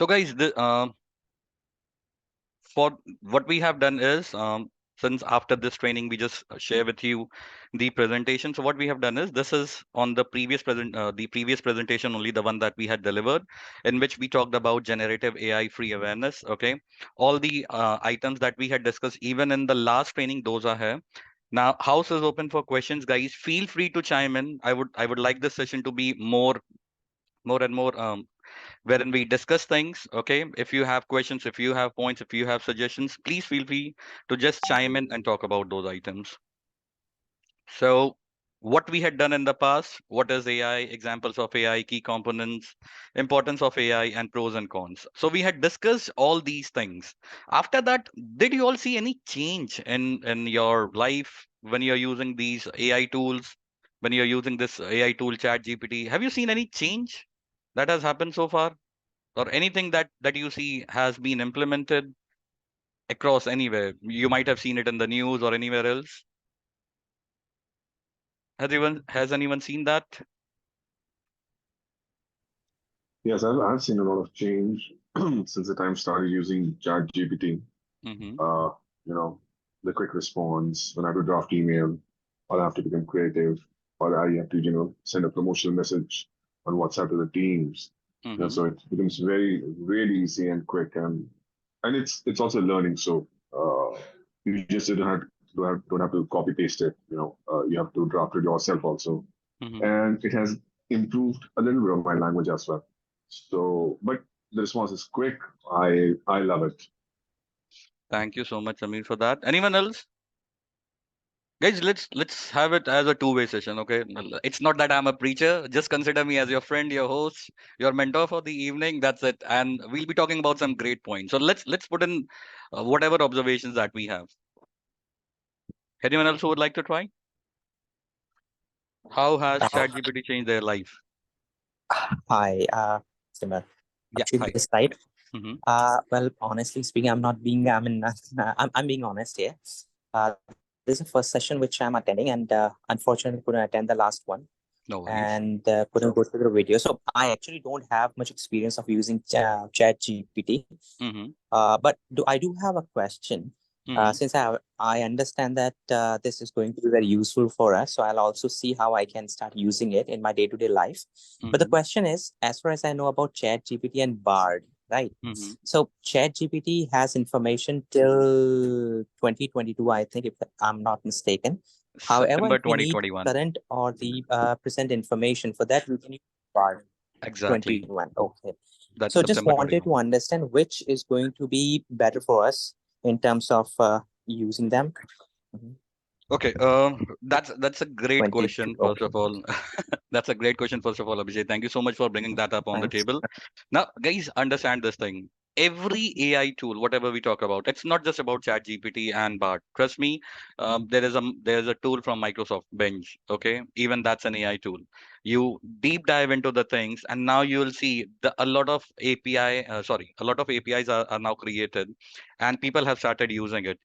So guys, for what we have done is, since after this training we just share with you the presentation. So what we have done is, this is on the previous presentation only, the one that we had delivered, in which we talked about generative AI free awareness. Okay, all the items that we had discussed even in the last training, those are here. Now house is open for questions, guys. Feel free to chime in. I would like this session to be more and more wherein we discuss things. Okay, if you have questions, if you have points, if you have suggestions, please feel free to just chime in and talk about those items. So what we had done in the past, what is AI, examples of AI, key components, importance of AI, and pros and cons. So we had discussed all these things. After that, did you all see any change in your life when you're using these AI tools, when you're using this AI tool chat GPT? Have you seen any change that has happened so far, or anything that you see has been implemented across anywhere? You might have seen it in the news or anywhere else. Has anyone seen that? Yes, I've seen a lot of change since the time started using ChatGPT. Mm-hmm. Uh, you know, the quick response when I have to draft email, or I have to become creative, or I have to, send a promotional message on WhatsApp to the teams. Mm-hmm. So it becomes very, really easy and quick, and it's also learning. So you just don't have to copy paste it. You have to draft it yourself also, Mm-hmm. and it has improved a little bit of my language as well. So, but the response is quick. I love it. Thank you so much, Amir, for that. Anyone else? Guys, let's have it as a two-way session. Okay, it's not that I'm a preacher. Just consider me as your friend, your host, your mentor for the evening. That's it, and we'll be talking about some great points. So let's put in whatever observations that we have. Anyone else who would like to try? How has Uh, ChatGPT changed their life? Hi, Simar. Yeah, Actually, hi. this side. Mm-hmm. Well, honestly speaking, I'm not being. I mean, I'm being honest here. This is the first session which I'm attending, and unfortunately couldn't attend the last one, No worries. and couldn't go through the video. So I actually don't have much experience of using Chat GPT. Mm-hmm. But I do have a question. Mm-hmm. Since I understand that this is going to be very useful for us, so I'll also see how I can start using it in my day-to-day life. But the Mm-hmm. question is, as far as I know about Chat GPT and Bard, right? Mm-hmm. So Chat GPT has information till 2022, I think, if I'm not mistaken. However, September if we need 2021. current or the present information, for that we can use Bard Exactly. 21. Okay. That's So just September wanted 21. to understand which is going to be better for us in terms of using them. Mhm. Okay, that's a great 22. question, first Okay. of all. That's a great question, first of all, Abhishek. Thank you so much for bringing that up on the Thanks. table. Now, guys, understand this thing. Every AI tool, whatever we talk about, it's not just about Chat GPT and Bart. Trust me, there is a tool from Microsoft, Bench. Okay, even that's an AI tool. You deep dive into the things, and now you will see a lot of a lot of APIs are now created, and people have started using it.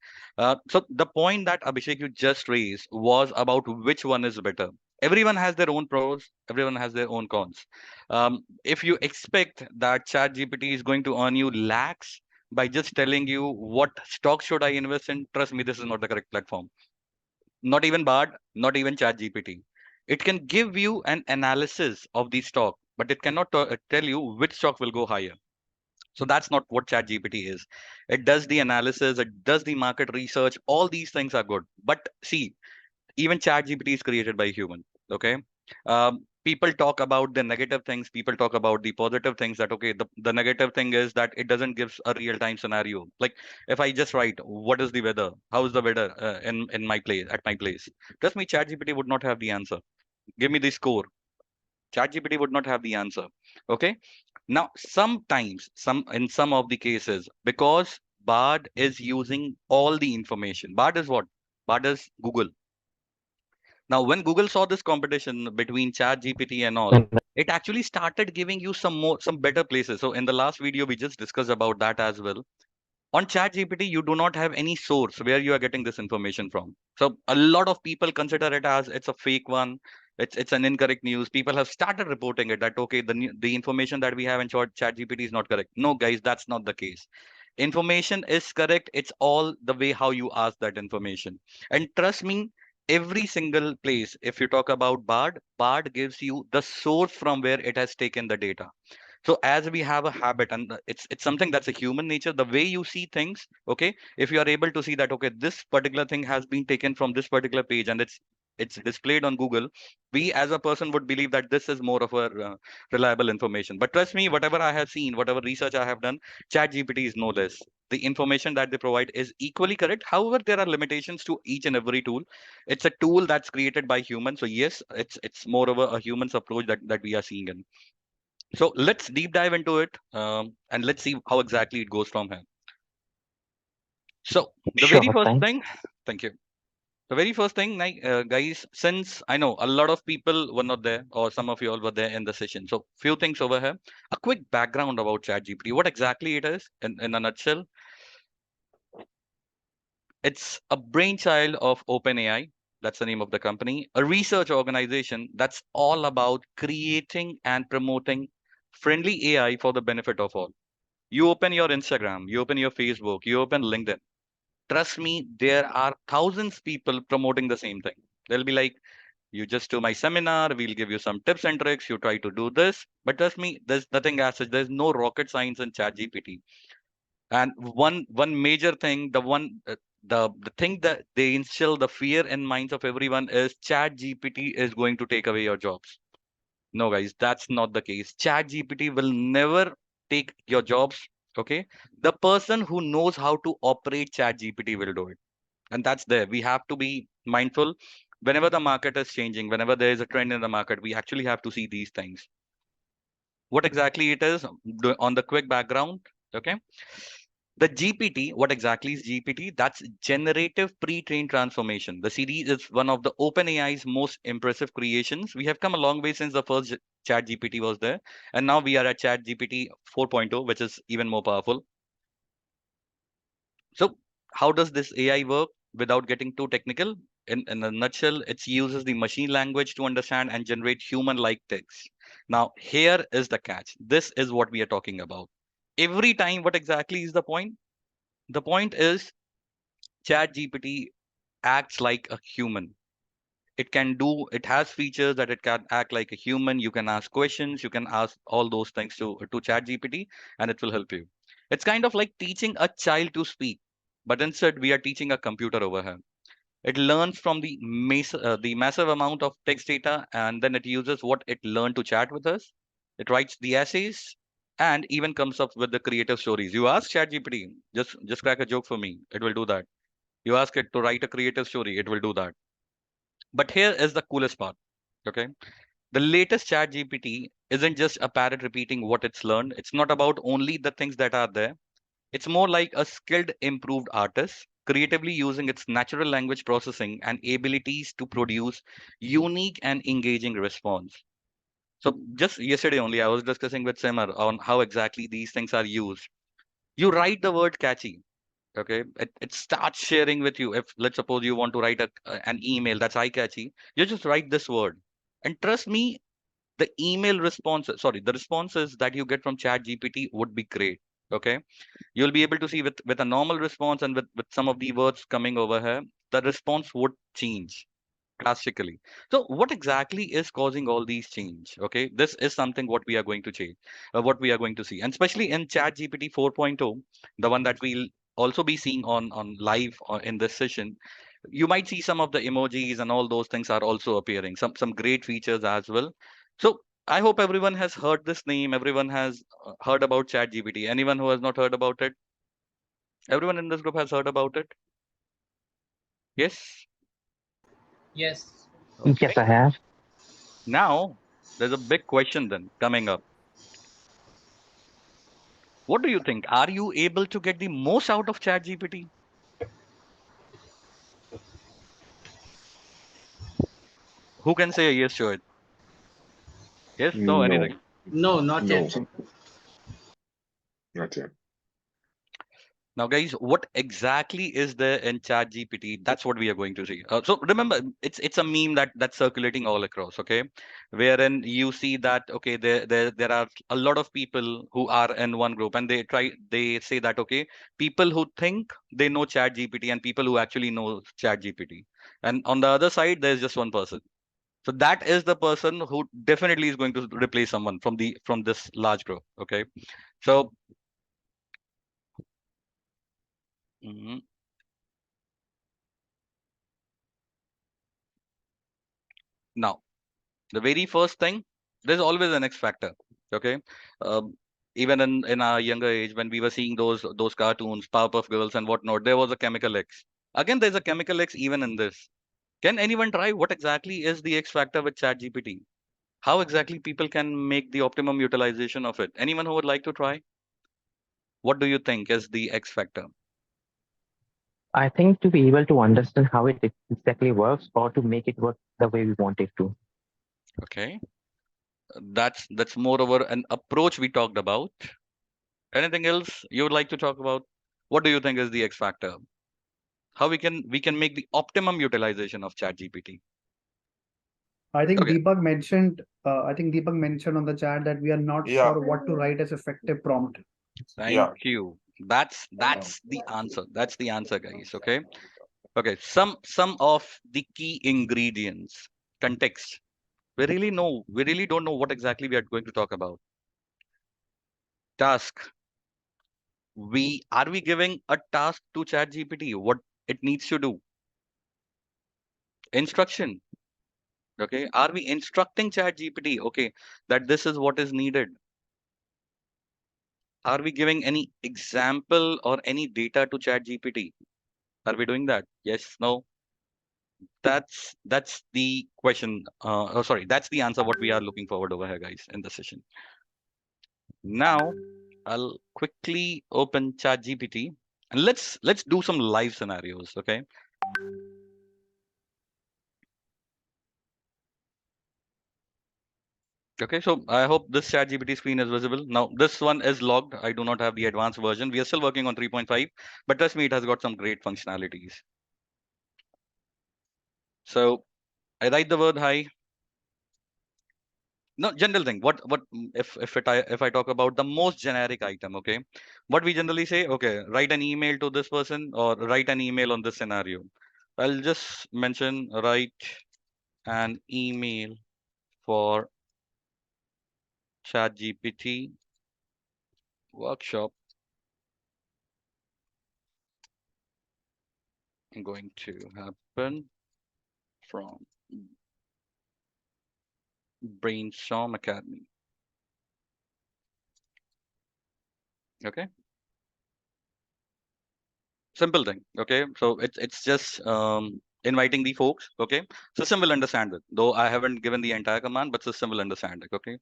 So the point that Abhishek you just raised was about which one is better. Everyone has their own pros, everyone has their own cons. If you expect that ChatGPT is going to earn you lakhs by just telling you what stock should I invest in, trust me, this is not the correct platform. Not even Bard, not even ChatGPT. It can give you an analysis of the stock, but it cannot tell you which stock will go higher. So that's not what ChatGPT is. It does the analysis, it does the market research. All these things are good. But see, even ChatGPT is created by human. Okay. People talk about the negative things. People talk about the positive things. That okay, the negative thing is that it doesn't give a real time scenario. Like if I just write, what is the weather? How is the weather in my place at my place? Trust me, ChatGPT would not have the answer. Give me the score. ChatGPT would not have the answer. Okay. Now, sometimes, in some of the cases, because Bard is using all the information. Bard is what? Bard is Google. Now, when Google saw this competition between ChatGPT and all, it actually started giving you some better places. So in the last video, we just discussed about that as well. On ChatGPT, you do not have any source where you are getting this information from. So a lot of people consider it as it's a fake one. It's an incorrect news. People have started reporting it that okay, the information that we have in short chat GPT is not correct. No, guys, that's not the case. Information is correct. It's all the way how you ask that information. And trust me, every single place, if you talk about Bard gives you the source from where it has taken the data. So as we have a habit, and it's something that's a human nature, the way you see things, okay, if you are able to see that okay, this particular thing has been taken from this particular page and it's displayed on Google, we as a person would believe that this is more of a reliable information. But trust me, whatever I have seen, whatever research I have done, chat GPT is no less. The information that they provide is equally correct. However, there are limitations to each and every tool. It's a tool that's created by humans, so yes, it's more of a human's approach that we are seeing in. So let's deep dive into it, and let's see how exactly it goes from here. So the very Sure, first thanks. thing, thank you. The very first thing, guys, since I know a lot of people were not there, or some of you all were there in the session, so few things over here. A quick background about ChatGPT. What exactly it is, in a nutshell, it's a brainchild of OpenAI. That's the name of the company, a research organization that's all about creating and promoting friendly AI for the benefit of all. You open your Instagram, you open your Facebook, you open LinkedIn. Trust me, there are thousands people promoting the same thing. They'll be like, you just do my seminar, we'll give you some tips and tricks, you try to do this. But trust me, there's nothing as such. There's no rocket science in ChatGPT. And one major thing, the thing that they instill the fear in minds of everyone is ChatGPT is going to take away your jobs. No, guys, that's not the case. Chat GPT will never take your jobs. Okay. The person who knows how to operate Chat GPT will do it. And that's there. We have to be mindful. Whenever the market is changing, whenever there is a trend in the market, we actually have to see these things. What exactly it is on the quick background. Okay. The GPT, what exactly is GPT? That's generative pre-trained transformation. The series is one of the OpenAI's most impressive creations. We have come a long way since the first Chat GPT was there, and now we are at Chat GPT 4.0, which is even more powerful. So, how does this AI work without getting too technical? In a nutshell, it uses the machine language to understand and generate human-like text. Now, here is the catch. This is what we are talking about. Every time, what exactly is the point? The point is ChatGPT acts like a human. It has features that it can act like a human. You can ask questions, you can ask all those things to ChatGPT, and it will help you. It's kind of like teaching a child to speak, but instead we are teaching a computer over here. It learns from the massive amount of text data, and then it uses what it learned to chat with us. It writes the essays and even comes up with the creative stories. You ask ChatGPT, just crack a joke for me, it will do that. You ask it to write a creative story, it will do that. But here is the coolest part. Okay. The latest chat GPT isn't just a parrot repeating what it's learned. It's not about only the things that are there. It's more like a skilled, improved artist, creatively using its natural language processing and abilities to produce unique and engaging response. So just yesterday only, I was discussing with Simar on how exactly these things are used. You write the word catchy. Okay, it starts sharing with you. If let's suppose you want to write an email that's eye catchy, you just write this word, and trust me, the email responses, sorry, the responses that you get from Chat GPT would be great. Okay, you'll be able to see with a normal response and with some of the words coming over here, the response would change drastically. So what exactly is causing all these change? Okay, this is something what we are going to change, what we are going to see, and especially in Chat GPT 4.0, the one that we'll also be seeing on live in this session. You might see some of the emojis and all those things are also appearing. Some great features as well. So I hope everyone has heard this name. Everyone has heard about Chat GPT. Anyone who has not heard about it? Everyone in this group has heard about it. Yes. Yes. Yes, Okay. I have. Now there's a big question then coming up. What do you think? Are you able to get the most out of ChatGPT? Who can say a yes to it? Yes, no, No, anything. No, not no, yet. not yet. Now, guys, what exactly is there in Chat GPT? That's what we are going to see. So remember, it's a meme that's circulating all across. Okay, wherein you see that there are a lot of people who are in one group, and they say that people who think they know Chat GPT and people who actually know Chat GPT, and on the other side there's just one person. So that is the person who definitely is going to replace someone from this large group. Okay, so. Mhm. Now, the very first thing, there's always an X factor. Okay, um, even in our younger age, when we were seeing those cartoons, Powerpuff Girls and whatnot, there was a chemical X. Again, there's a chemical X even in this. Can anyone try what exactly is the X factor with ChatGPT? How exactly people can make the optimum utilization of it? Anyone who would like to try? What do you think is the X factor? I think to be able to understand how it exactly works or to make it work the way we want it to. Okay, that's moreover an approach we talked about. Anything else you would like to talk about? What do you think is the X factor? How we can make the optimum utilization of ChatGPT? Okay, I think Deepak mentioned on the chat that we are not Yeah, sure what to write as effective prompt. thank yeah. you. That's the answer. That's the answer, guys. Okay. Okay. Some of the key ingredients. Context. We really don't know what exactly we are going to talk about. Task. We giving a task to ChatGPT, what it needs to do. Instruction. Okay. Are we instructing ChatGPT? Okay, that this is what is needed. Are we giving any example or any data to ChatGPT? Are we doing that? Yes, no. That's the question. Sorry, that's the answer what we are looking forward over here, guys, in the session. Now, I'll quickly open ChatGPT and let's do some live scenarios. Okay. Okay, so I hope this ChatGPT screen is visible. Now, this one is logged. I do not have the advanced version. We are still working on 3.5, but trust me, it has got some great functionalities. So I write the word hi. No, general thing. If I talk about the most generic item, okay, what we generally say, okay, write an email to this person or write an email on this scenario. I'll just mention write an email for ChatGPT workshop going to happen from Brainstorm Academy. Okay, simple thing. Okay, so it's just inviting the folks. Okay, system will understand it, though I haven't given the entire command, but system will understand it. Okay,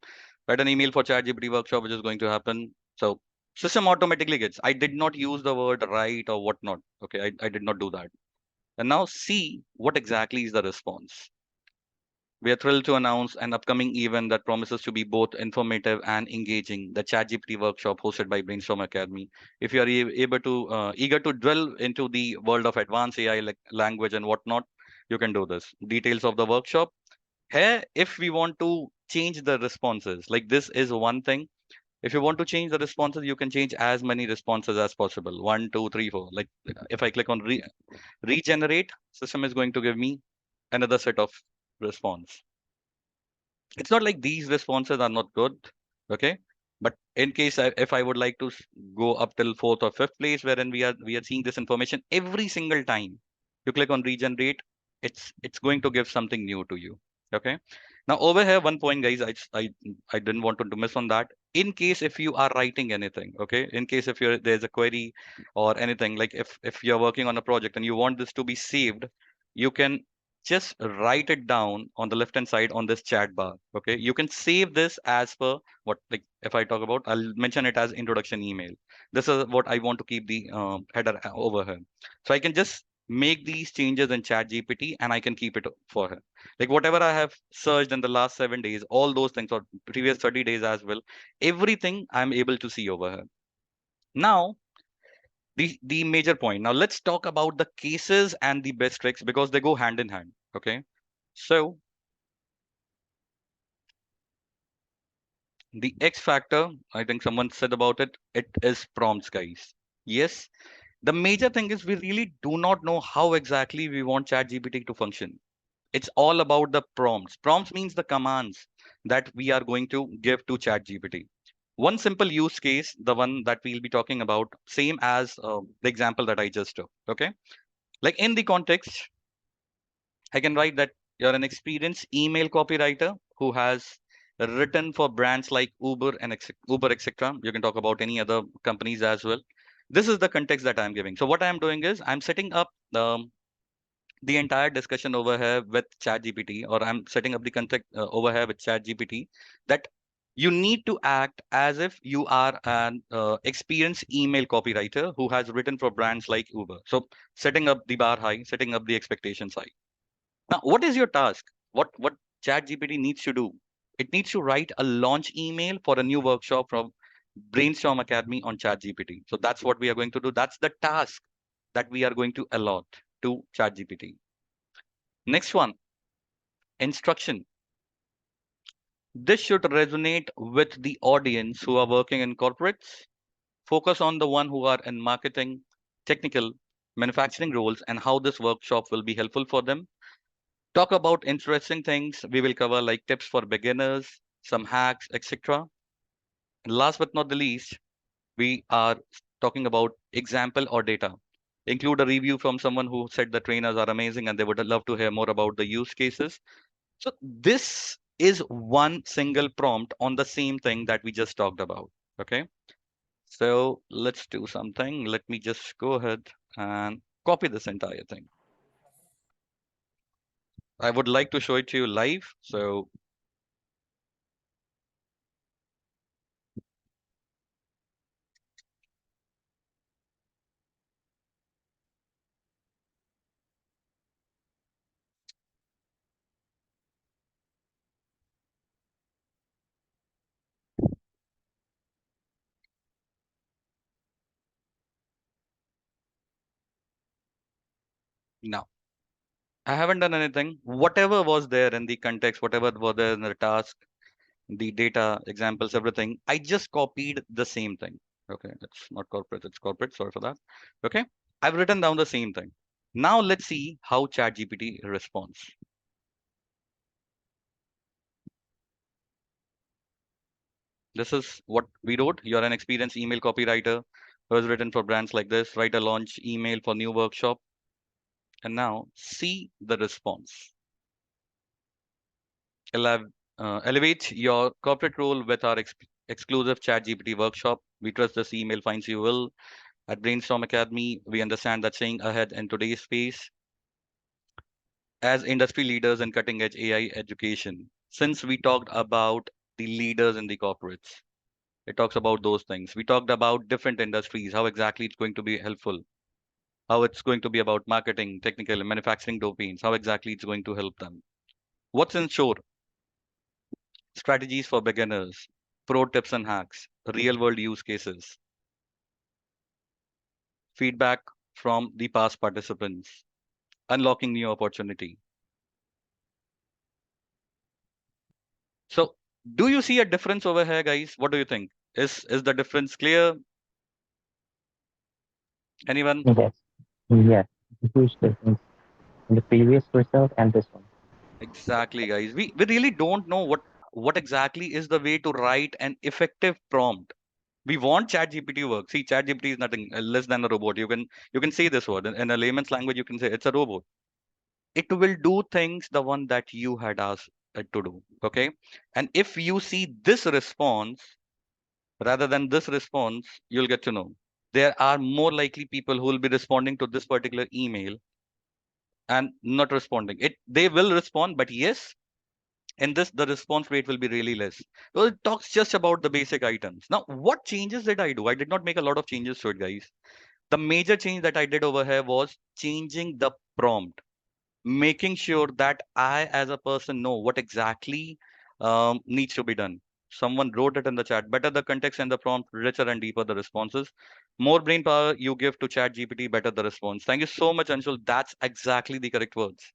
write an email for ChatGPT workshop which is going to happen. So system automatically gets. I did not use the word write or whatnot. Okay, I did not do that. And now see what exactly is the response. We are thrilled to announce an upcoming event that promises to be both informative and engaging, the ChatGPT workshop hosted by Brainstorm Academy. If you are able to eager to delve into the world of advanced AI language and whatnot, you can do this. Details of the workshop. Here, if we want to change the responses, like this is one thing. If you want to change the responses, you can change as many responses as possible. One, two, three, four. Like if I click on regenerate, system is going to give me another set of response. It's not like these responses are not good, okay, but in case if I would like to go up till fourth or fifth place wherein we are seeing this information every single time you click on regenerate, it's going to give something new to you. Okay, now over here one point, guys, I didn't want to miss on that. In case if you are writing anything, okay, in case if there's a query or anything, like if you're working on a project and you want this to be saved, you can just write it down on the left hand side on this chat bar. Okay, you can save this as per what, like if I talk about, I'll mention it as introduction email. This is what I want to keep the header over here, so I can just make these changes in chat gpt and I can keep it for her. Like whatever I have searched in the last 7 days, all those things, or previous 30 days as well, everything I'm able to see over here. Now the major point. Now let's talk about the cases and the best tricks because they go hand in hand. Okay. So the X factor, I think someone said about it, it is prompts, guys. Yes. The major thing is we really do not know how exactly we want ChatGPT to function. It's all about the prompts. Prompts means the commands that we are going to give to ChatGPT. One simple use case, the one that we'll be talking about, same as the example that I just took. Okay. Like in the context, I can write that you're an experienced email copywriter who has written for brands like Uber and Uber, etc. You can talk about any other companies as well. This is the context that I'm giving. So what I'm doing is I'm setting up the entire discussion over here with ChatGPT, or I'm setting up the context over here with ChatGPT that you need to act as if you are an experienced email copywriter who has written for brands like Uber. So setting up the bar high, setting up the expectations high. Now, what is your task? What ChatGPT needs to do? It needs to write a launch email for a new workshop from Brainstorm Academy on ChatGPT. So that's what we are going to do. That's the task that we are going to allot to ChatGPT. Next one, instruction. This should resonate with the audience who are working in corporates. Focus on the one who are in marketing, technical, manufacturing roles, and how this workshop will be helpful for them. Talk about interesting things. We will cover like tips for beginners, some hacks, etc. And last but not the least, we are talking about example or data. Include a review from someone who said the trainers are amazing and they would love to hear more about the use cases. So this is one single prompt on the same thing that we just talked about. Okay. So let's do something. Let me just go ahead and copy this entire thing. I would like to show it to you live. So now I haven't done anything. Whatever was there in the context, whatever was there in the task, the data, examples, everything, I just copied the same thing. Okay, it's not corporate, it's corporate. Sorry for that. Okay, I've written down the same thing. Now let's see how ChatGPT responds. This is what we wrote. You're an experienced email copywriter who has written for brands like this. Write a launch email for new workshop. And now see the response. Elevate your corporate role with our exclusive ChatGPT workshop. We trust this email finds you well. At Brainstorm Academy, we understand that staying ahead in today's space as industry leaders in cutting edge AI education. Since we talked about the leaders in the corporates, it talks about those things. We talked about different industries, how exactly it's going to be helpful, how it's going to be about marketing, technical, and manufacturing domains, how exactly it's going to help them. What's in short? Strategies for beginners, pro tips and hacks, real world use cases, feedback from the past participants, unlocking new opportunity. So, do you see a difference over here, guys? What do you think? Is the difference clear? Anyone? Yes, yes, huge difference in the previous result and this one. Exactly, guys. We really don't know what exactly is the way to write an effective prompt. We want ChatGPT work. See, ChatGPT is nothing less than a robot. You can say this word in a layman's language. You can say it's a robot. It will do things the one that you had asked it to do. Okay, and if you see this response rather than this response, you'll get to know there are more likely people who will be responding to this particular email and not responding. It they will respond, but yes, in this the response rate will be really less. So it talks just about the basic items. Now, what changes did I do? I did not make a lot of changes to it, guys. The major change that I did over here was changing the prompt, making sure that I, as a person, know what exactly needs to be done. Someone wrote it in the chat. Better the context and the prompt, richer and deeper the responses. More brain power you give to chat GPT, better the response. Thank you so much, Anshul. That's exactly the correct words.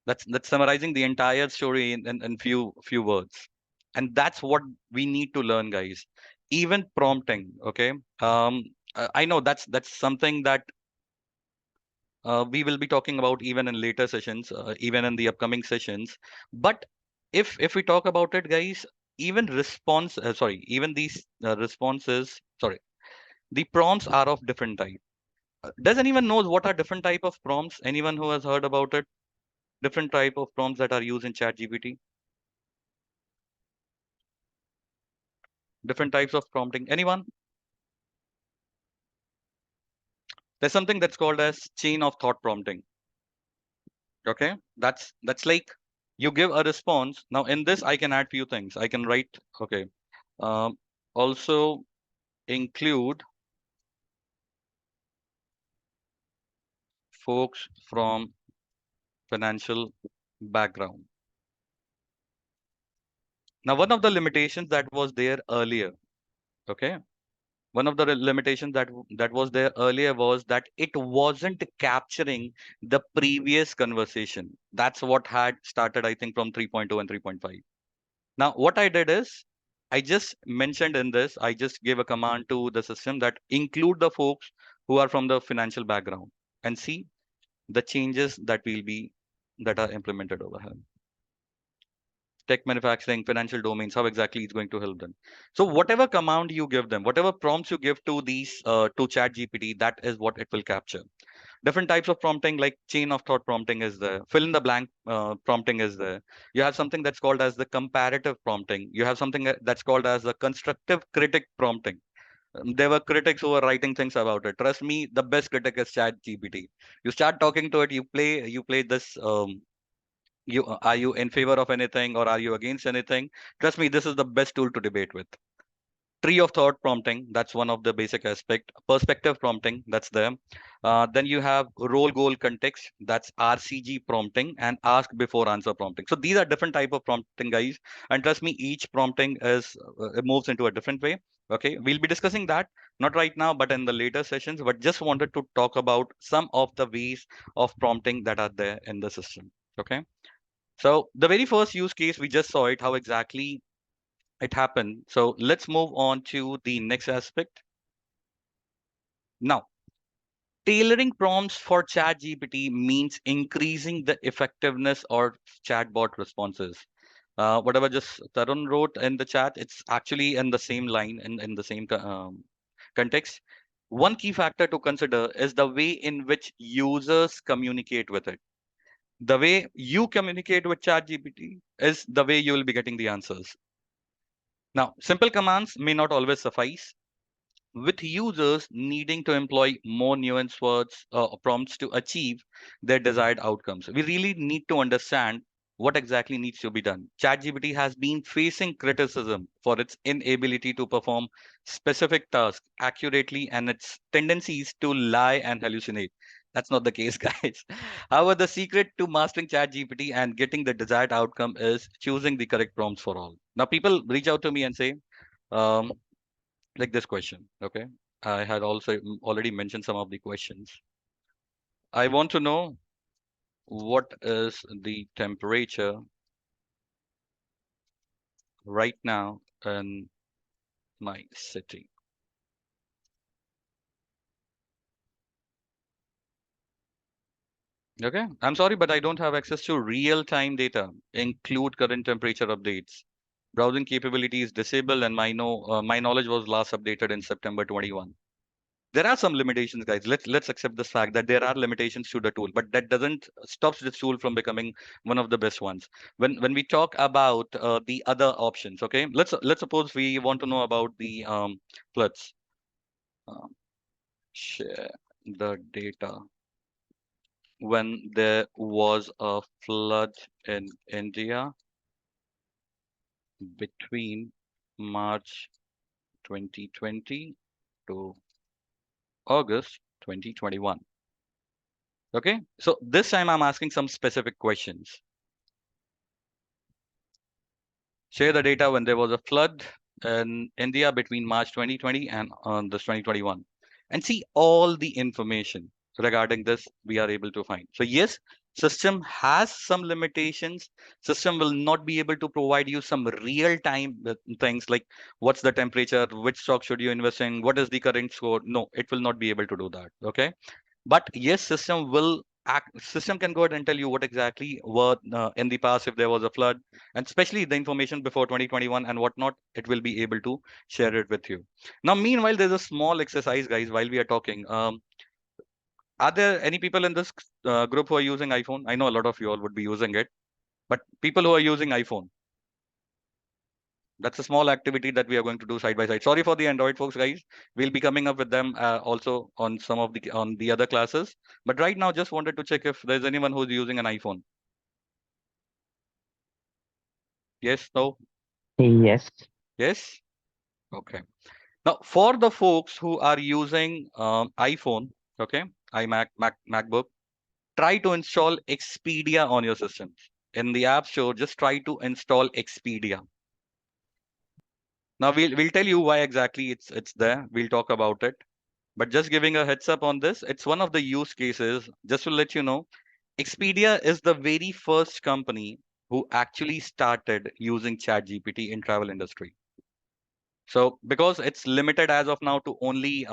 That's summarizing the entire story in few words. And that's what we need to learn, guys. Even prompting, okay? I know that's something that we will be talking about even in later sessions, even in the upcoming sessions. But if we talk about it, guys, even even these responses, the prompts are of different type. Does anyone knows what are different type of prompts? Anyone who has heard about it? Different type of prompts that are used in Chat GPT. Different types of prompting. Anyone? There's something that's called as chain of thought prompting. Okay, that's like you give a response. Now in this, I can add few things. I can write. Okay, um, also include folks from financial background. Now, one of the limitations that was there earlier. Okay, one of the limitations that was there earlier was that it wasn't capturing the previous conversation. That's what had started, I think, from 3.2 and 3.5. Now what I did is I just mentioned in this, I just gave a command to the system that include the folks who are from the financial background and see the changes that are implemented over here. Tech, manufacturing, financial domains, how exactly it's going to help them. So whatever command you give them, whatever prompts you give to these to chat GPT, that is what it will capture. Different types of prompting, like chain of thought prompting is there, fill in the blank prompting is there. You have something that's called as the comparative prompting. You have something that's called as the constructive critic prompting. There were critics who were writing things about it. Trust me, the best critic is chat gpt. You start talking to it, you play this are you in favor of anything or are you against anything? Trust me, this is the best tool to debate with. Tree of thought prompting, that's one of the basic aspect. Perspective prompting, that's there. Then you have role goal context, that's RCG prompting, and ask before answer prompting. So these are different type of prompting, guys, and trust me, each prompting is it moves into a different way. Okay, we'll be discussing that, not right now but in the later sessions, but just wanted to talk about some of the ways of prompting that are there in the system. Okay, so the very first use case, we just saw it, how exactly it happened. So let's move on to the next aspect. Now, tailoring prompts for ChatGPT means increasing the effectiveness or chatbot responses. Whatever just Tarun wrote in the chat, it's actually in the same line, in the same context. One key factor to consider is the way in which users communicate with it. The way you communicate with ChatGPT is the way you will be getting the answers. Now, simple commands may not always suffice, with users needing to employ more nuanced words or prompts to achieve their desired outcomes. We really need to understand what exactly needs to be done. ChatGPT has been facing criticism for its inability to perform specific tasks accurately and its tendencies to lie and hallucinate. That's not the case, guys. However, the secret to mastering ChatGPT and getting the desired outcome is choosing the correct prompts for all. Now, people reach out to me and say, um, like this question. Okay, I had also already mentioned some of the questions. I want to know what is the temperature right now in my city. Okay, I'm sorry, but I don't have access to real-time data. Include current temperature updates. Browsing capability is disabled, and my knowledge was last updated in September 21. There are some limitations, guys. Let's accept this fact that there are limitations to the tool, but that doesn't stops this tool from becoming one of the best ones. When we talk about the other options, okay, let's suppose we want to know about the floods. Um, share the data when there was a flood in India between March 2020 to August 2021. Okay, so this time I'm asking some specific questions. Share the data when there was a flood in India between March 2020 and this 2021, and see all the information regarding this we are able to find. So yes, system has some limitations. System will not be able to provide you some real time things like what's the temperature, which stock should you invest in, what is the current score. No, it will not be able to do that. Okay, but yes, system can go ahead and tell you what exactly were in the past if there was a flood, and especially the information before 2021 and whatnot, it will be able to share it with you. Now meanwhile, there's a small exercise, guys, while we are talking. Are there any people in this group who are using iPhone? I know a lot of you all would be using it, but people who are using iPhone, that's a small activity that we are going to do side by side. Sorry for the Android folks, guys. We'll be coming up with them also on some of the other classes. But right now, just wanted to check if there's anyone who's using an iPhone. Yes, no, Yes. yes. Okay. Now, for the folks who are using iPhone, okay, MacBook, try to install Expedia on your systems. In the App Store, just try to install Expedia. Now we'll tell you why exactly it's there. We'll talk about it. But just giving a heads up on this, it's one of the use cases. Just to let you know, Expedia is the very first company who actually started using ChatGPT in travel industry. So because it's limited as of now to only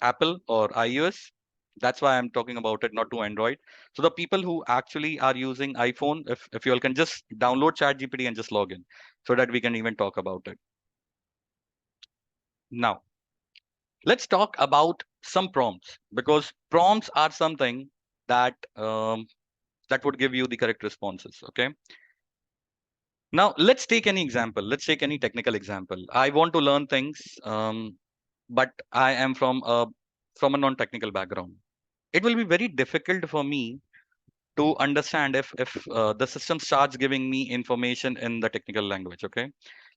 Apple or iOS, that's why I'm talking about it, not to Android. So the people who actually are using iPhone, if you all can just download ChatGPT and just log in, so that we can even talk about it. Now, let's talk about some prompts, because prompts are something that that would give you the correct responses. Okay. Now let's take any example. Let's take any technical example. I want to learn things, but I am from a non-technical background. It will be very difficult for me to understand if the system starts giving me information in the technical language. Okay.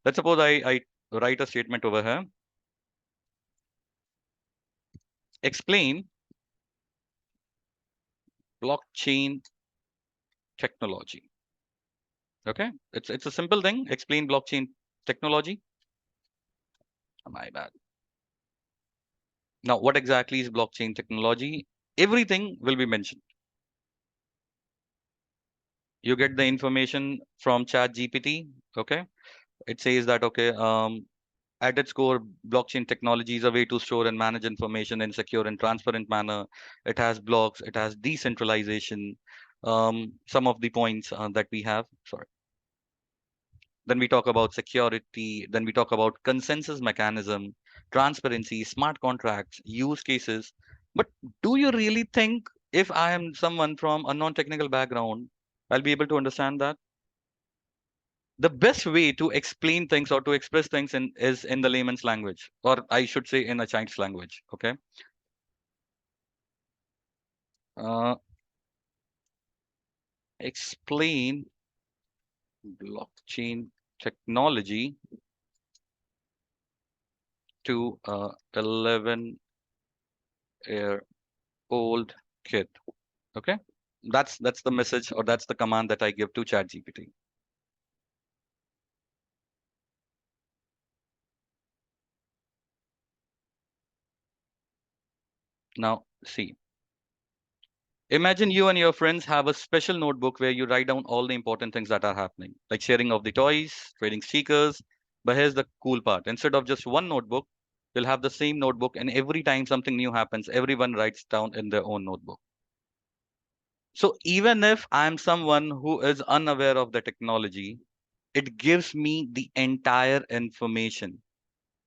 Let's suppose I write a statement over here. Explain blockchain technology. Okay, it's a simple thing. Explain blockchain technology. My bad. Now, what exactly is blockchain technology? Everything will be mentioned. You get the information from Chat GPT. Okay, it says that okay, at its core, blockchain technology is a way to store and manage information in secure and transparent manner. It has blocks. It has decentralization. Some of the points that we have. Sorry. Then we talk about security. Then we talk about consensus mechanism, transparency, smart contracts, use cases. But do you really think if I am someone from a non-technical background, I'll be able to understand that? The best way to explain things or to express things is in the layman's language, or I should say in a child's language. Okay. Uh, explain blockchain technology to a 11-year-old kid. Okay, that's the message, or that's the command that I give to ChatGPT. Now see, imagine you and your friends have a special notebook where you write down all the important things that are happening, like sharing of the toys, trading stickers. But here's the cool part: instead of just one notebook, you'll have the same notebook, and every time something new happens, everyone writes down in their own notebook. So even if I'm someone who is unaware of the technology, it gives me the entire information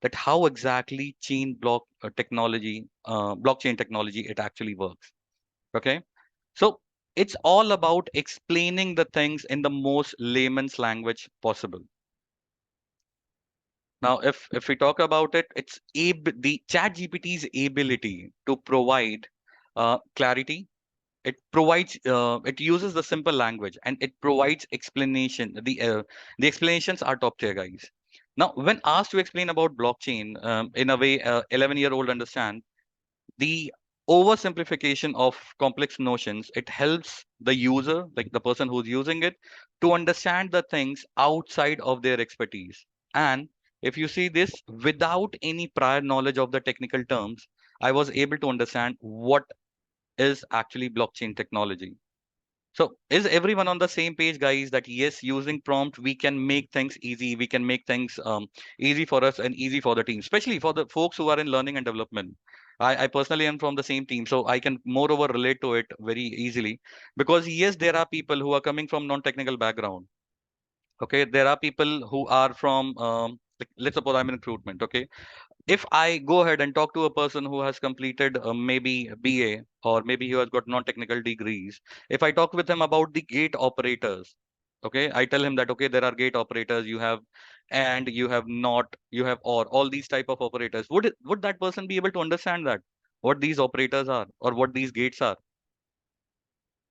that how exactly blockchain technology, it actually works. Okay, so it's all about explaining the things in the most layman's language possible. Now, if we talk about it, the Chat GPT's ability to provide clarity. It uses the simple language and it provides explanation. The explanations are top tier, guys. Now, when asked to explain about blockchain in a way 11-year-old understand, the oversimplification of complex notions. It helps the user, like the person who's using it, to understand the things outside of their expertise. And if you see this, without any prior knowledge of the technical terms, I was able to understand what is actually blockchain technology. So is everyone on the same page, guys, that yes, using prompt, we can make things easy. We can make things easy for us and easy for the team, especially for the folks who are in learning and development. I personally am from the same team, so I can moreover relate to it very easily because yes, there are people who are coming from non-technical background. Okay, there are people who are from like, let's suppose I'm in recruitment. Okay, if I go ahead and talk to a person who has completed maybe a BA or maybe who has got non-technical degrees, if I talk with him about the gate operators, okay, I tell him that okay, there are gate operators, you have and you have not, you have or all these type of operators. Would that person be able to understand that what these operators are or what these gates are?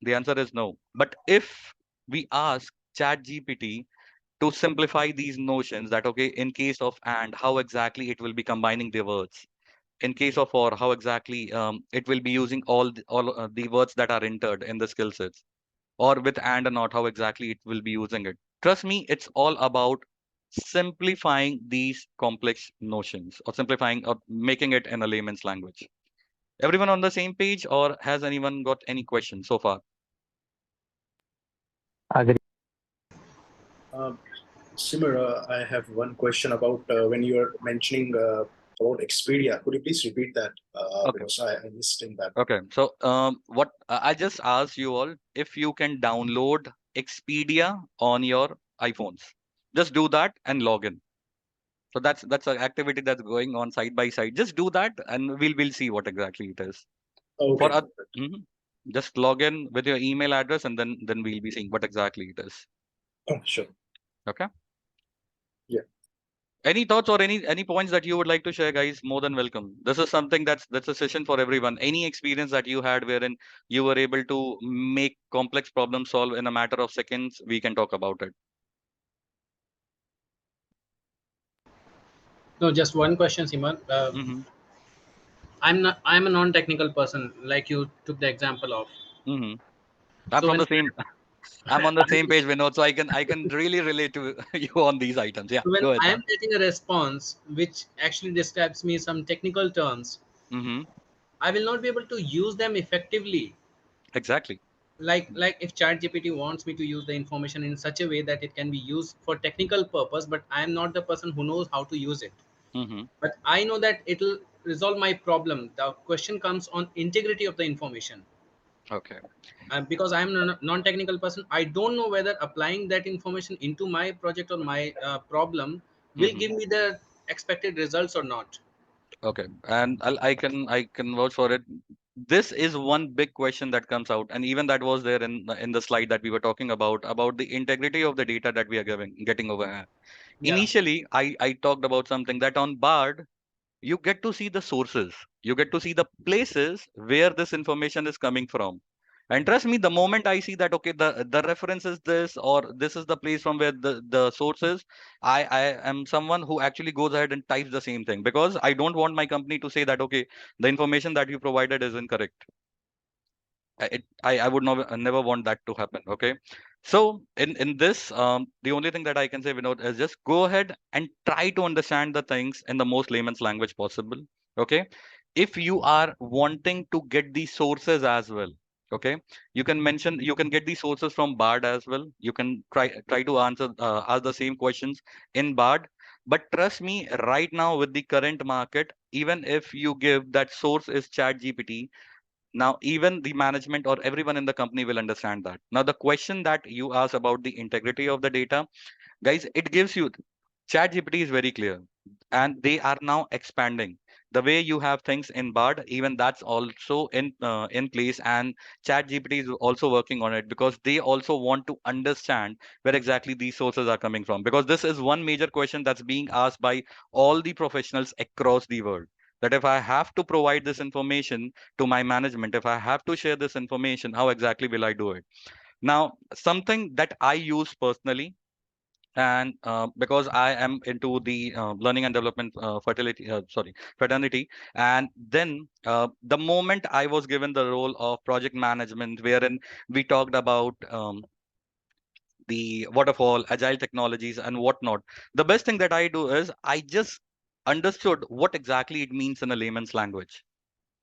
The answer is no. But if we ask Chat GPT to simplify these notions that okay, in case of and how exactly it will be combining the words, in case of or how exactly it will be using all the words that are entered in the skill sets, or with and not how exactly it will be using it. Trust me, it's all about simplifying these complex notions or simplifying or making it in a layman's language. Everyone on the same page, or has anyone got any questions so far? Agree. Um, Simar, I have one question about when you are mentioning about Expedia. Could you please repeat that? Okay. Because I missed in that. Okay, so what I just asked you all if you can download Expedia on your iPhones. Just do that and log in. So that's an activity that's going on side by side. Just do that, and we'll see what exactly it is. For Okay, oth- perfect. Mhm. Just log in with your email address, and then we'll be seeing what exactly it is. Oh, sure. Okay. Yeah. Any thoughts or any points that you would like to share, guys? More than welcome. This is something that's a session for everyone. Any experience that you had wherein you were able to make complex problems solve in a matter of seconds, we can talk about it. No, just one question, Simon. Mm-hmm. I'm a non-technical person, like you took the example of. Mm-hmm. I'm So from when the same. I'm on the same page, Vinod, so I can really relate to you on these items. Yeah, so when go ahead, I man. am getting a response which actually describes me some technical terms, Mm-hmm. I will not be able to use them effectively. Exactly. Like if ChatGPT wants me to use the information in such a way that it can be used for technical purpose, but I am not the person who knows how to use it. Mm-hmm. But I know that it'll resolve my problem. The question comes on integrity of the information. Okay. Because I'm a non-technical person, I don't know whether applying that information into my project or my problem will Mm-hmm. give me the expected results or not. Okay, and I can vouch for it. This is one big question that comes out, and even that was there in the slide that we were talking about the integrity of the data that we are getting over here. Yeah. Initially, I talked about something that on Bard you get to see the sources, you get to see the places where this information is coming from. And trust me, the moment I see that okay, the reference is this or this is the place from where the source is, I am someone who actually goes ahead and types the same thing because I don't want my company to say that okay, the information that you provided is incorrect. I would never want that to happen. Okay. So in this, the only thing that I can say, Vinod, is just go ahead and try to understand the things in the most layman's language possible. Okay. If you are wanting to get the sources as well, okay, you can get the sources from Bard as well. You can try to ask the same questions in Bard. But trust me, right now with the current market, even if you give that source is Chat GPT, now, even the management or everyone in the company will understand that. Now, the question that you asked about the integrity of the data, guys, it gives you ChatGPT is very clear, and they are now expanding. The way you have things in Bard, even that's also in place, and ChatGPT is also working on it because they also want to understand where exactly these sources are coming from. Because this is one major question that's being asked by all the professionals across the world. That if I have to provide this information to my management, if I have to share this information, how exactly will I do it? Now, something that I use personally And because I am into the learning and development fraternity, and then the moment I was given the role of project management, wherein we talked about the waterfall, agile technologies, and whatnot. The best thing that I do is I just understood what exactly it means in a layman's language,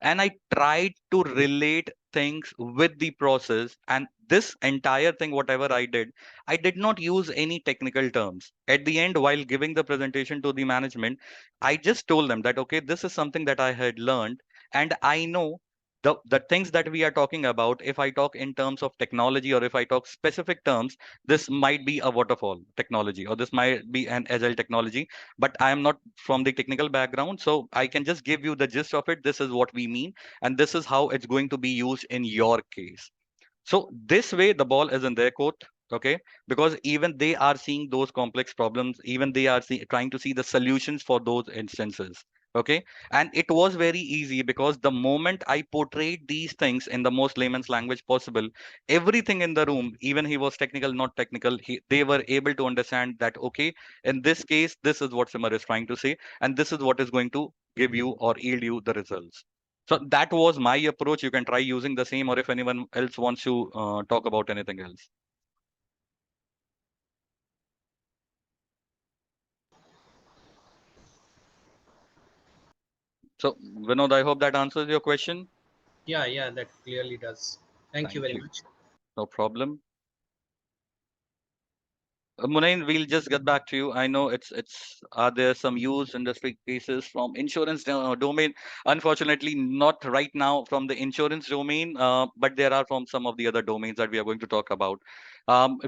and I tried to relate things with the process. And this entire thing, whatever I did not use any technical terms. At the end, while giving the presentation to the management, I just told them that, okay, this is something that I had learned, and I know the things that we are talking about. If I talk in terms of technology, or if I talk specific terms, this might be a waterfall technology, or this might be an agile technology, but I am not from the technical background, so I can just give you the gist of it. This is what we mean, and this is how it's going to be used in your case. So this way, the ball is in their court, okay? Because even they are seeing those complex problems, even they are trying to see the solutions for those instances, okay? And it was very easy because the moment I portrayed these things in the most layman's language possible, everything in the room, even he was technical, not technical, they were able to understand that, okay, in this case, this is what Simar is trying to say, and this is what is going to give you or yield you the results. So that was my approach. You can try using the same, or if anyone else wants to talk about anything else. So Vinod, I hope that answers your question. Yeah, yeah, that clearly does. Thank you Thank very you. much. No problem. Munain, we'll just get back to you. I know it's are there some use industry cases from insurance domain? Unfortunately, not right now from the insurance domain, but there are from some of the other domains that we are going to talk about.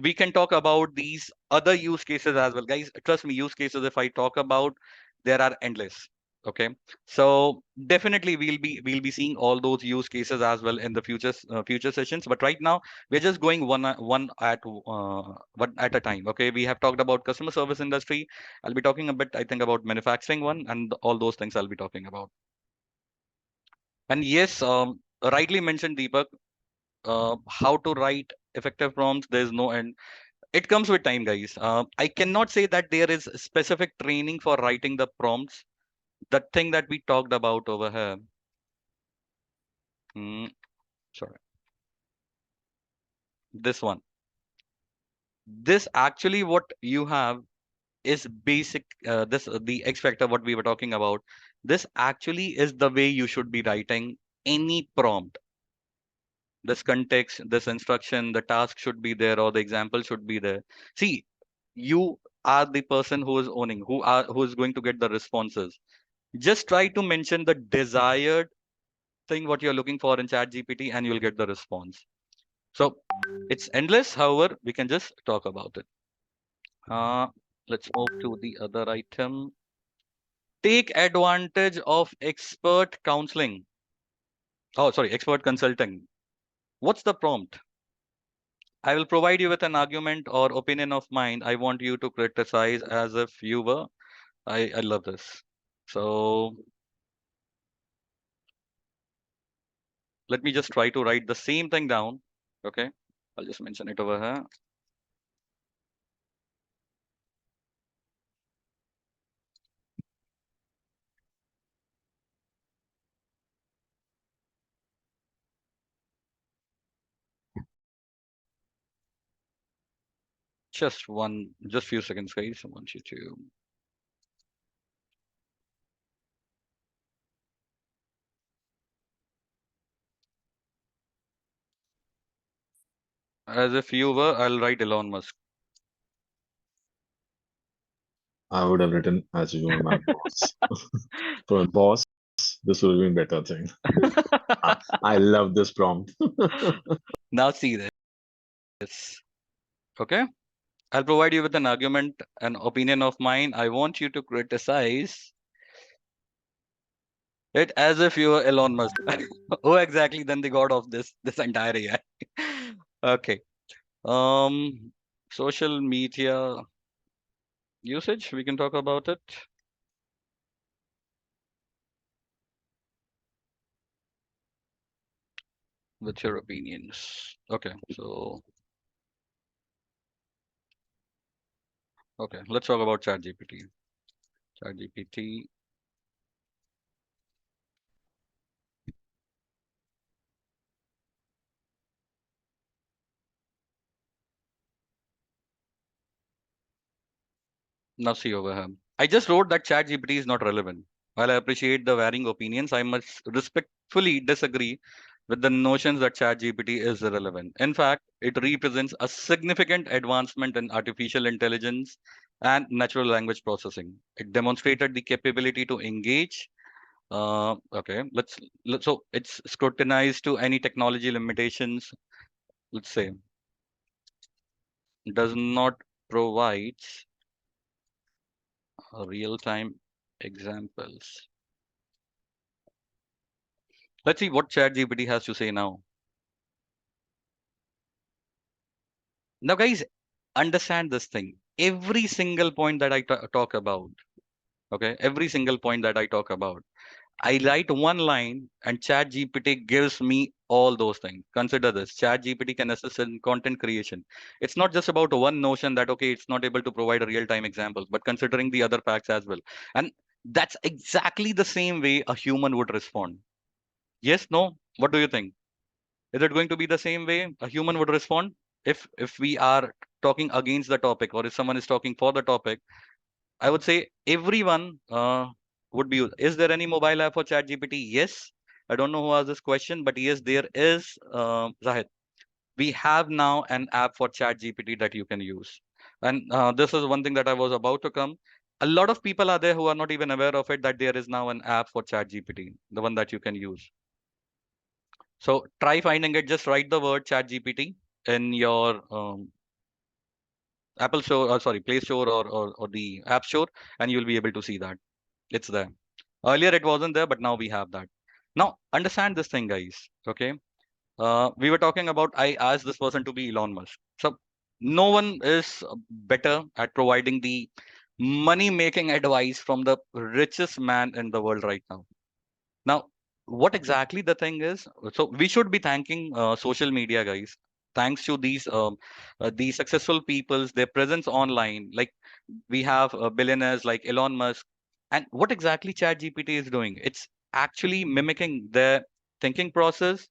We can talk about these other use cases as well, guys. Trust me, use cases, if I talk about, there are endless. Okay, so definitely we'll be seeing all those use cases as well in the future sessions. But right now we're just going one at a time. Okay, we have talked about customer service industry. I'll be talking a bit, I think, about manufacturing one, and all those things I'll be talking about. And yes, rightly mentioned, Deepak, how to write effective prompts, there's no end. It comes with time, guys. I cannot say that there is specific training for writing the prompts. The thing that we talked about over here, hmm, sorry, this one, this actually what you have is basic, this the X factor what we were talking about. This actually is the way you should be writing any prompt. This context, this instruction, the task should be there, or the example should be there. See, you are the person who is owning, who is going to get the responses. Just try to mention the desired thing what you're looking for in chat GPT, and you'll get the response. So it's endless. However, we can just talk about it. uh let's move to the other item. Take advantage of expert counseling. Oh, sorry, expert consulting. What's the prompt? I will provide you with an argument or opinion of mine. I want you to criticize as if you were. I love this. So let me just try to write the same thing down. Okay. I'll just mention it over here. Just few seconds, guys. I want you to. As if you were, I'll write Elon Musk. I would have written as you were my boss. For a boss, this would have been better thing. I love this prompt. Now see this. Okay. I'll provide you with an argument, an opinion of mine. I want you to criticize it as if you were Elon Musk. Who exactly then the god of this entire AI? Okay. Um, Social media usage. We can talk about it with your opinions. Okay. So Okay, let's talk about ChatGPT. ChatGPT. Now see over here. I just wrote that ChatGPT is not relevant. While I appreciate the varying opinions, I must respectfully disagree with the notions that ChatGPT is irrelevant. In fact, it represents a significant advancement in artificial intelligence and natural language processing. It demonstrated the capability to engage. Okay, so it's scrutinized to any technology limitations. Let's say does not provide real-time examples. Let's see what ChatGPT has to say now. Now, guys, understand this thing. Every single point that I talk about, okay, every single point that I talk about, I write one line and ChatGPT gives me all those things. Consider this. ChatGPT can assist in content creation. It's not just about one notion that, okay, it's not able to provide a real-time examples, but considering the other facts as well. And that's exactly the same way a human would respond. Yes, no? What do you think? Is it going to be the same way a human would respond if we are talking against the topic, or if someone is talking for the topic? I would say everyone would be. Is there any mobile app for ChatGPT? Yes. I don't know who asked this question, but yes, there is. Zahid, we have now an app for ChatGPT that you can use, and this is one thing that I was about to come. A lot of people are there who are not even aware of it, that there is now an app for ChatGPT, the one that you can use. So try finding it. Just write the word Chat GPT in your Apple Store, or sorry, Play Store, or the App Store, and you'll be able to see that it's there. Earlier it wasn't there, but now we have that. Now understand this thing, guys. Okay, we were talking about. I asked this person to be Elon Musk. So no one is better at providing the money making advice from the richest man in the world right now. Now, what exactly the thing is? So we should be thanking social media, guys. Thanks to these successful people's their presence online. Like we have billionaires like Elon Musk, and what exactly ChatGPT is doing? It's actually mimicking their thinking process.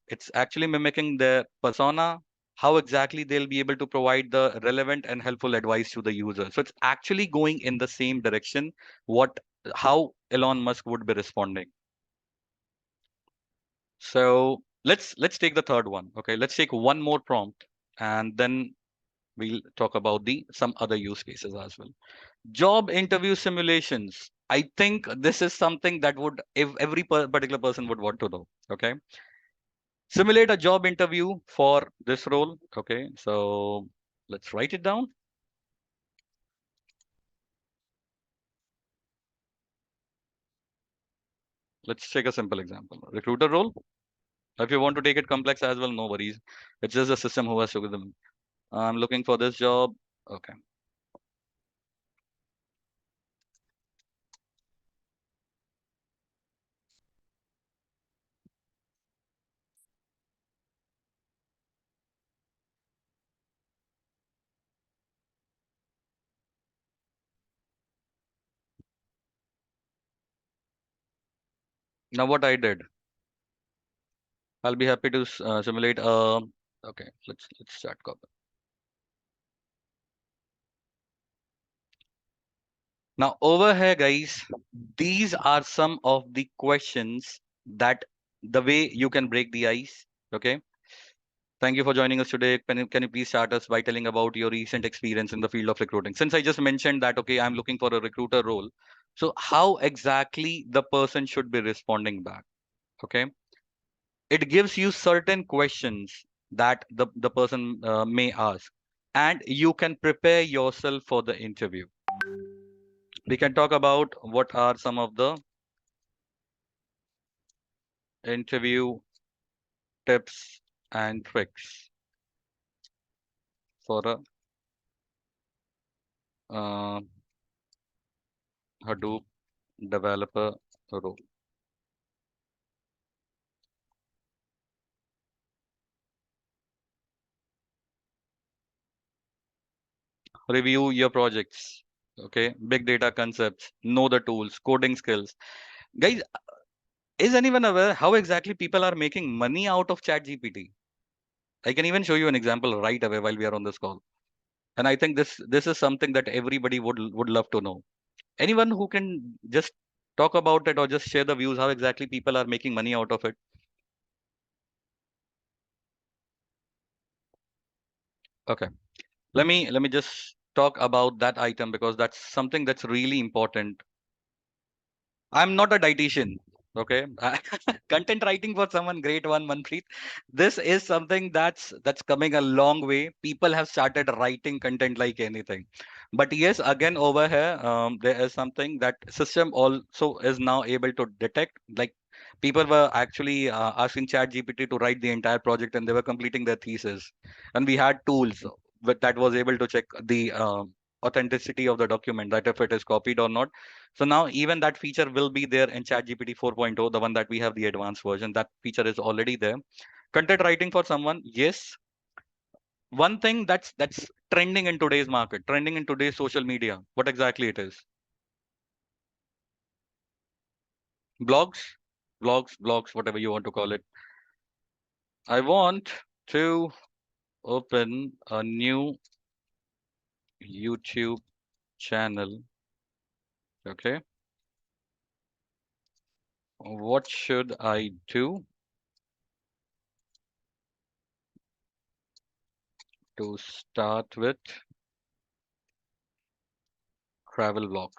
It's actually mimicking their persona. How exactly they'll be able to provide the relevant and helpful advice to the user. So it's actually going in the same direction. What how Elon Musk would be responding. So let's take the third one. Okay, let's take one more prompt, and then we'll talk about the some other use cases as well. Job interview simulations. I think this is something that would if every particular person would want to know. Okay, simulate a job interview for this role. Okay, so let's write it down. Let's take a simple example. Recruiter role. If you want to take it complex as well, no worries. It's just a system who has to give them. I'm looking for this job. Okay. Now what I did, I'll be happy to simulate. Okay, let's start copy. Now over here, guys, these are some of the questions that the way you can break the ice. Okay. Thank you for joining us today. Can you please start us by telling about your recent experience in the field of recruiting? Since I just mentioned that, okay, I'm looking for a recruiter role. So how exactly the person should be responding back? Okay. It gives you certain questions that the person may ask, and you can prepare yourself for the interview. We can talk about what are some of the interview tips and tricks for a uh, Hadoop developer role. review your projects, okay, big data concepts, know the tools, coding skills. Guys, is anyone aware how exactly people are making money out of chat GPT? I can even show you an example right away while we are on this call. And I think this is something that everybody would love to know. Anyone who can just talk about it or just share the views how exactly people are making money out of it. Okay. Let me just talk about that item because that's something that's really important. I'm not a dietitian. Okay. Content writing for someone great one, Manpreet. This is something that's coming a long way. People have started writing content like anything. But yes, again over here, there is something that system also is now able to detect. Like people were actually asking Chat GPT to write the entire project and they were completing their thesis. And we had tools that was able to check the authenticity of the document, that if it is copied or not. So now even that feature will be there in ChatGPT 4.0, the one that we have the advanced version. That feature is already there. Content writing for someone, yes. One thing that's trending in today's market, trending in today's social media. What exactly it is? Blogs, blogs, whatever you want to call it. I want to open a new YouTube channel. Okay. What should I do to start with travel vlogs?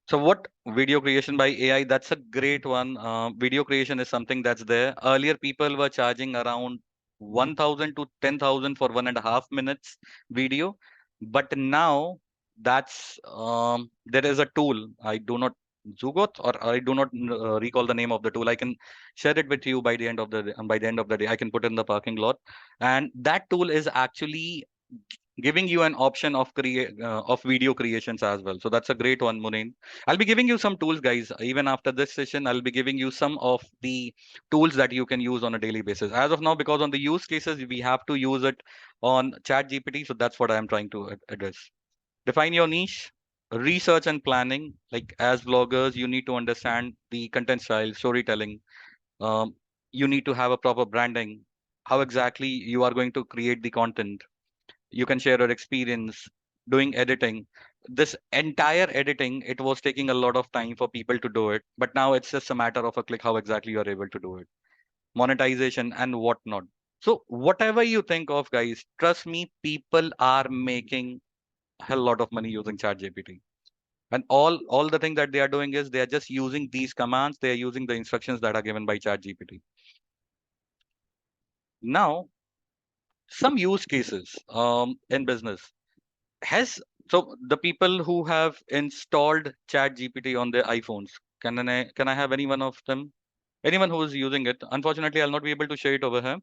So what video creation by AI? That's a great one. Video creation is something that's there. Earlier, people were charging around 1,000 to 10,000 for 1.5 minutes video, but now that's there is a tool. I do not Zugot or I do not recall the name of the tool. I can share it with you by the end of the by the end of the day. I can put it in the parking lot, and that tool is actually giving you an option of create of video creations as well. So that's a great one, Munin. I'll be giving you some tools, guys. Even after this session, I'll be giving you some of the tools that you can use on a daily basis. As of now, because on the use cases, we have to use it on Chat GPT. So that's what I'm trying to address. Define your niche, research and planning. Like as vloggers, you need to understand the content style, storytelling. Um, you need to have a proper branding. How exactly you are going to create the content. You can share your experience doing editing. This entire editing, it was taking a lot of time for people to do it, but now it's just a matter of a click how exactly you're able to do it. Monetization and whatnot. So whatever you think of, guys, trust me, people are making a hell lot of money using ChatGPT. And all the thing that they are doing is they are just using these commands, they are using the instructions that are given by ChatGPT. Now, some use cases in business has so the people who have installed chat gpt on their iPhones, can I have any one of them, anyone who is using it? Unfortunately, I'll not be able to share it over here,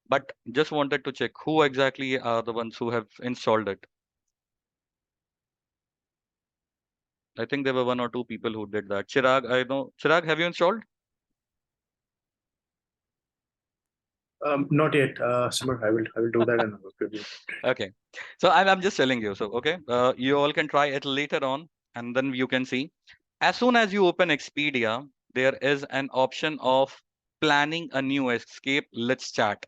but just wanted to check who exactly are the ones who have installed it. I think there were one or two people who did that. Chirag, I know. Chirag, have you installed? Not yet, Simar. I will do that and I will review. Okay, so I'm just telling you. So okay, you all can try it later on, and then you can see. As soon as you open Expedia, there is an option of planning a new escape. Let's chat.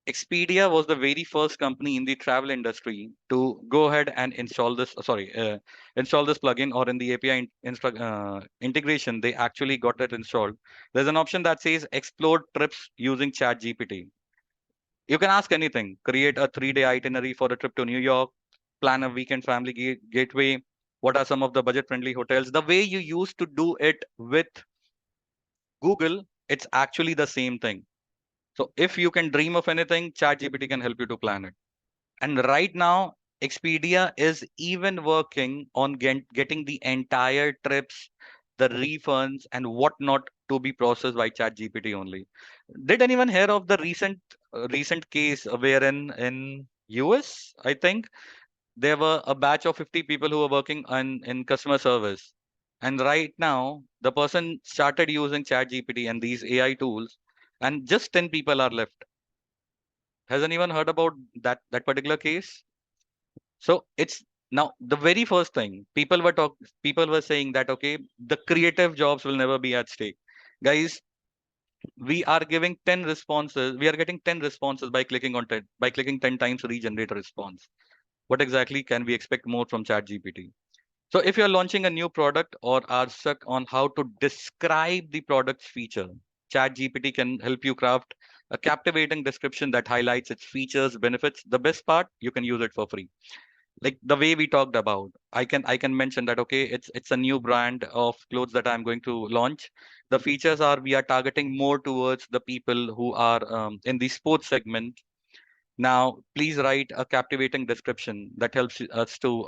Expedia was the very first company in the travel industry to go ahead and install this. Install this plugin, or in the API integration, they actually got it installed. There's an option that says explore trips using Chat GPT. You can ask anything. Create a 3-day itinerary for a trip to New York. Plan a weekend family gateway. What are some of the budget-friendly hotels? The way you used to do it with Google, it's actually the same thing. So if you can dream of anything, ChatGPT can help you to plan it. And right now, Expedia is even working on getting the entire trips, the refunds, and whatnot to be processed by ChatGPT only. Did anyone hear of the recent case wherein in US, I think there were a batch of 50 people who were working on in customer service, and right now the person started using ChatGPT and these AI tools. and just 10 people are left. Has anyone heard about that particular case? So it's now the very first thing people were saying that okay, the creative jobs will never be at stake. Guys, we are giving 10 responses. We are getting 10 responses by clicking on 10 by clicking 10 times to regenerate a response. What exactly can we expect more from ChatGPT? So if you're launching a new product or are stuck on how to describe the product's feature, ChatGPT can help you craft a captivating description that highlights its features, benefits. The best part, you can use it for free. Like the way we talked about, I can mention that okay, it's a new brand of clothes that I'm going to launch. The features are we are targeting more towards the people who are in the sports segment. Now, please write a captivating description that helps us to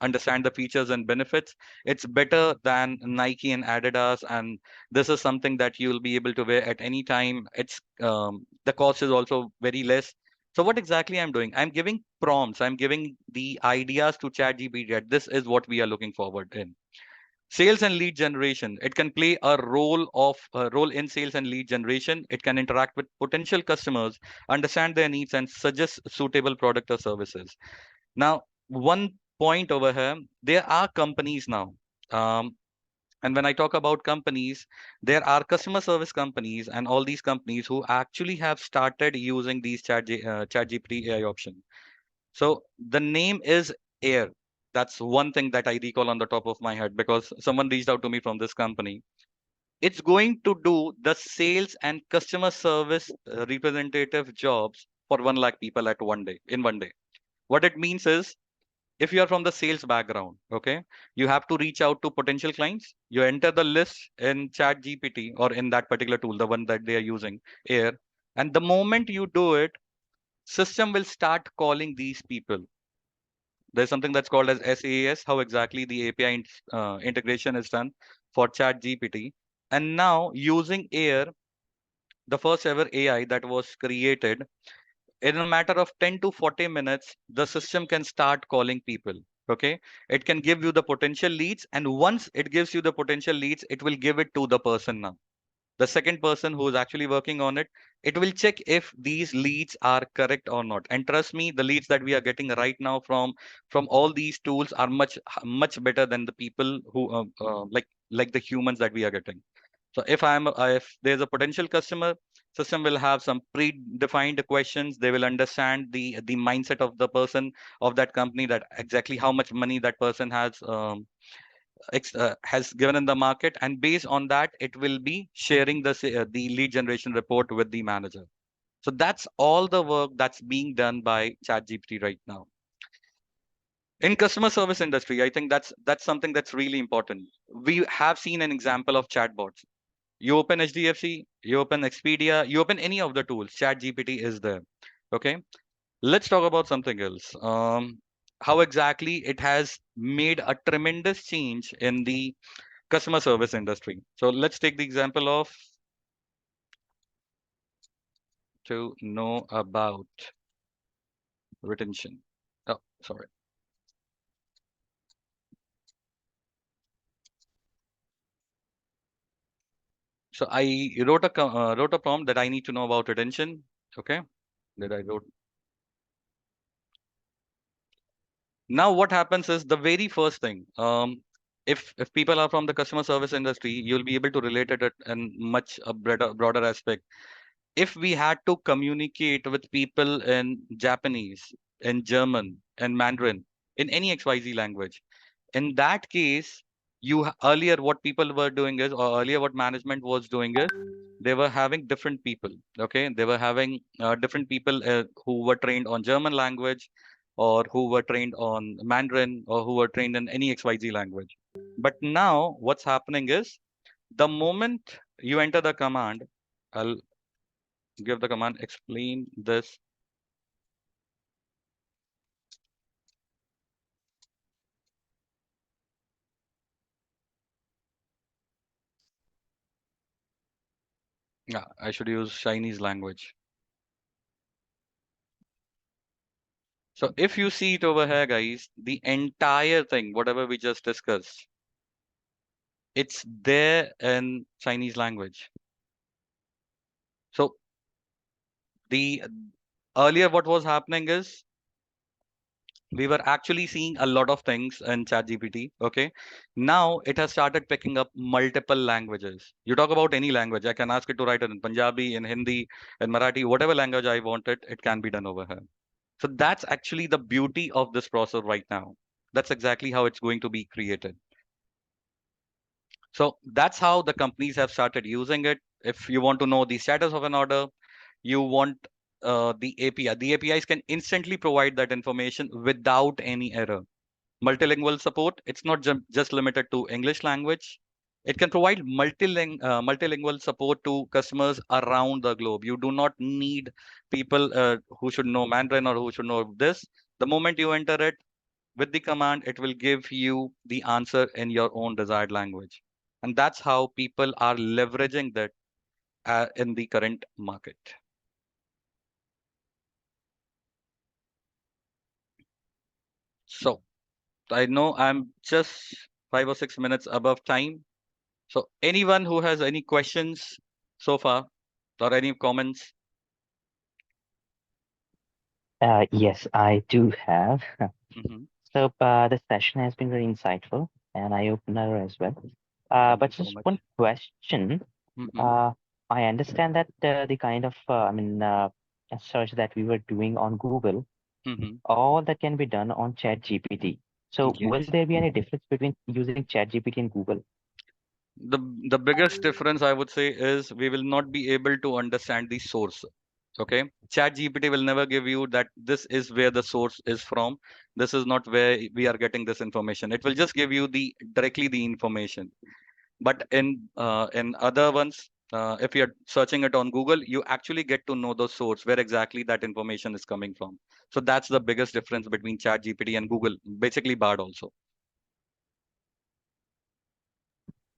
understand the features and benefits. It's better than Nike and Adidas, and this is something that you'll be able to wear at any time. It's the cost is also very less. So, what exactly I'm doing? I'm giving prompts. I'm giving the ideas to ChatGPT. That this is what we are looking forward in. Sales and lead generation. It can play a role in sales and lead generation. It can interact with potential customers, understand their needs, and suggest suitable product or services. Now, one point over here, there are companies now. Um, and when I talk about companies, there are customer service companies and all these companies who actually have started using these ChatGPT AI option. So the name is Air. That's one thing that I recall on the top of my head because someone reached out to me from this company. It's going to do the sales and customer service representative jobs for 1 lakh people at one day, in one day. What it means is if you are from the sales background, okay, you have to reach out to potential clients. You enter the list in Chat GPT or in that particular tool, the one that they are using, Air. And the moment you do it, system will start calling these people. There's something that's called as SaaS, how exactly the API integration is done for Chat GPT. And now using Air, the first ever AI that was created, in a matter of 10 to 40 minutes, the system can start calling people. Okay. It can give you the potential leads. And once it gives you the potential leads, it will give it to the person now, the second person who is actually working on it. It will check if these leads are correct or not. And trust me, the leads that we are getting right now from all these tools are much better than the people who like the humans that we are getting. So if there's a potential customer, system will have some predefined questions. They will understand the mindset of the person of that company, that exactly how much money that person has given in the market, and based on that it will be sharing the lead generation report with the manager. So that's all the work that's being done by ChatGPT right now. In customer service industry, I think that's something that's really important. We have seen an example of chatbots. You open HDFC, you open Expedia, you open any of the tools, ChatGPT is there. Okay, let's talk about something else. How exactly it has made a tremendous change in the customer service industry. So let's take the example of to know about retention. Oh, sorry. So I wrote a prompt that I need to know about retention. Okay, that I wrote. Now what happens is the very first thing. If people are from the customer service industry, you'll be able to relate it in much a broader aspect. If we had to communicate with people in Japanese, in German, in Mandarin, in any XYZ language, in that case, earlier what people were doing is, or earlier what management was doing is, they were having different people. Okay, they were having different people who were trained on German language, or who were trained on Mandarin, or who were trained in any XYZ language. But now what's happening is, the moment you enter the command, I'll give the command explain this. Yeah, I should use Chinese language. So if you see it over here, guys, the entire thing, whatever we just discussed, it's there in Chinese language. So The earlier what was happening is we were actually seeing a lot of things in ChatGPT. Okay, now it has started picking up multiple languages. You talk about any language, I can ask it to write it in Punjabi, in Hindi, in Marathi, whatever language I want it can be done over here. So that's actually the beauty of this process right now. That's exactly how it's going to be created. So that's how the companies have started using it. If you want to know the status of an order, you want the API. The APIs can instantly provide that information without any error. Multilingual support, it's not just limited to English language. It can provide multilingual support to customers around the globe. You do not need people who should know Mandarin or who should know this. The moment you enter it with the command, it will give you the answer in your own desired language. And that's how people are leveraging that in the current market. So I know I'm just 5 or 6 minutes above time. So anyone who has any questions so far or any comments? Yes, I do have. Hmm. So the session has been very insightful and eye-opener as well. Thank you But so just one much. question. Hmm. Uh, I understand that the kind of a search that we were doing on Google, Hmm. all that can be done on ChatGPT. So will Yes. there be any difference between using ChatGPT and Google? The the biggest difference I would say is we will not be able to understand the source. Okay. Chat GPT will never give you that this is where the source is from. This is not where we are getting this information. It will just give you the directly the information. But in other ones, if you're searching it on Google, you actually get to know the source where exactly that information is coming from. So that's the biggest difference between Chat GPT and Google, basically Bard also.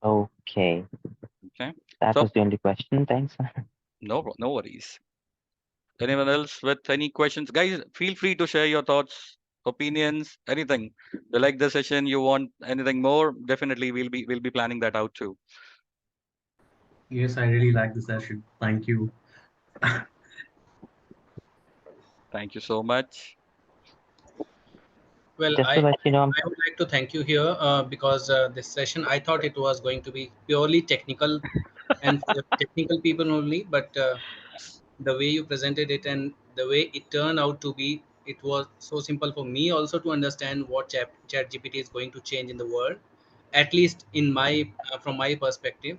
Okay, Okay. that So was the only question. Thanks. no worries. Anyone else with any questions? Guys, feel free to share your thoughts, opinions, anything. You like the session, you want anything more, definitely we'll be planning that out too. Yes, I really like the session. Thank you. Thank you so much. Well, Just to let you know, I would like to thank you here because this session I thought it was going to be purely technical and for the technical people only, but the way you presented it and the way it turned out to be, it was so simple for me also to understand what chat GPT is going to change in the world, at least in my from my perspective.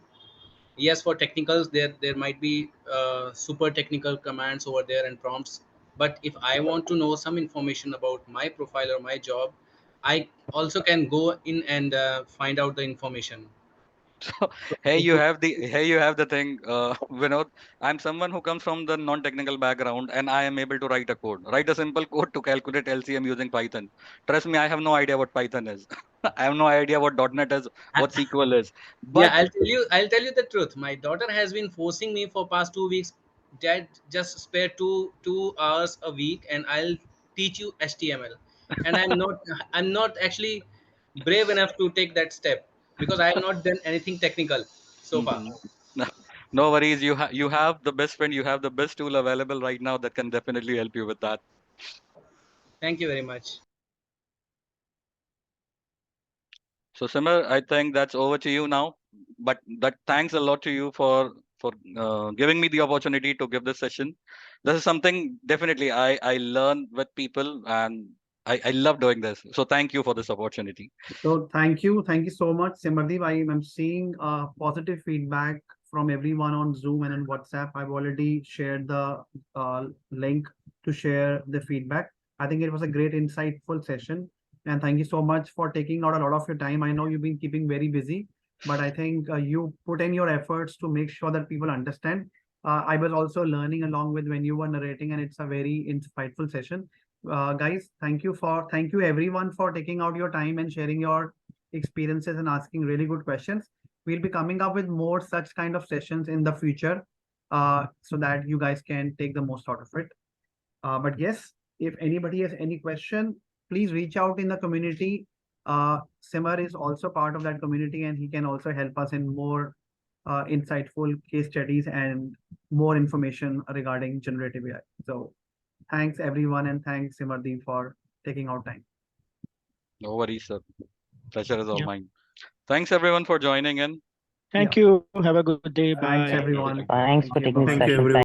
Yes, for technicals there might be super technical commands over there and prompts, but if I want to know some information about my profile or my job, I also can go in and find out the information. So So here it you would, have the thing, Vinod. I'm someone who comes from the non-technical background, and I am able to write a code, write a simple code to calculate LCM using Python. Trust me, I have no idea what Python is. I have no idea what .NET is, what SQL is. yeah, But I'll tell you the truth. My daughter has been forcing me for past 2 weeks. Dad, just spare two hours a week and I'll teach you HTML. And I'm not actually brave enough to take that step because I have not done anything technical so far. Mhm. No, no worries. You have the best friend. You have the best tool available right now that can definitely help you with that. Thank you very much. So Simar, I think that's over to you now. But that thanks a lot to you for giving me the opportunity to give this session. This is something definitely I learn with people, and I love doing this. So thank you for this opportunity. So thank you so much, Simardeep. I'm seeing positive feedback from everyone on Zoom and on WhatsApp. I've already shared the link to share the feedback. I think it was a great, insightful session, and thank you so much for taking out a lot of your time. I know you've been keeping very busy, but I think you put in your efforts to make sure that people understand. I was also learning along with when you were narrating, and it's a very insightful session. Guys, thank you everyone for taking out your time and sharing your experiences and asking really good questions. We'll be coming up with more such kind of sessions in the future, so that you guys can take the most out of it. But yes, if anybody has any question, please reach out in the community. Simar is also part of that community, and he can also help us in more insightful case studies and more information regarding generative AI. So thanks everyone, and thanks Simardeep for taking out time. No worries, sir. Pleasure is all Yeah. mine. Thanks everyone for joining in. Thank Yeah. you. Have a good day. Thanks Bye. everyone. Thanks for Thank you. taking the Bye-bye. Thank you, special time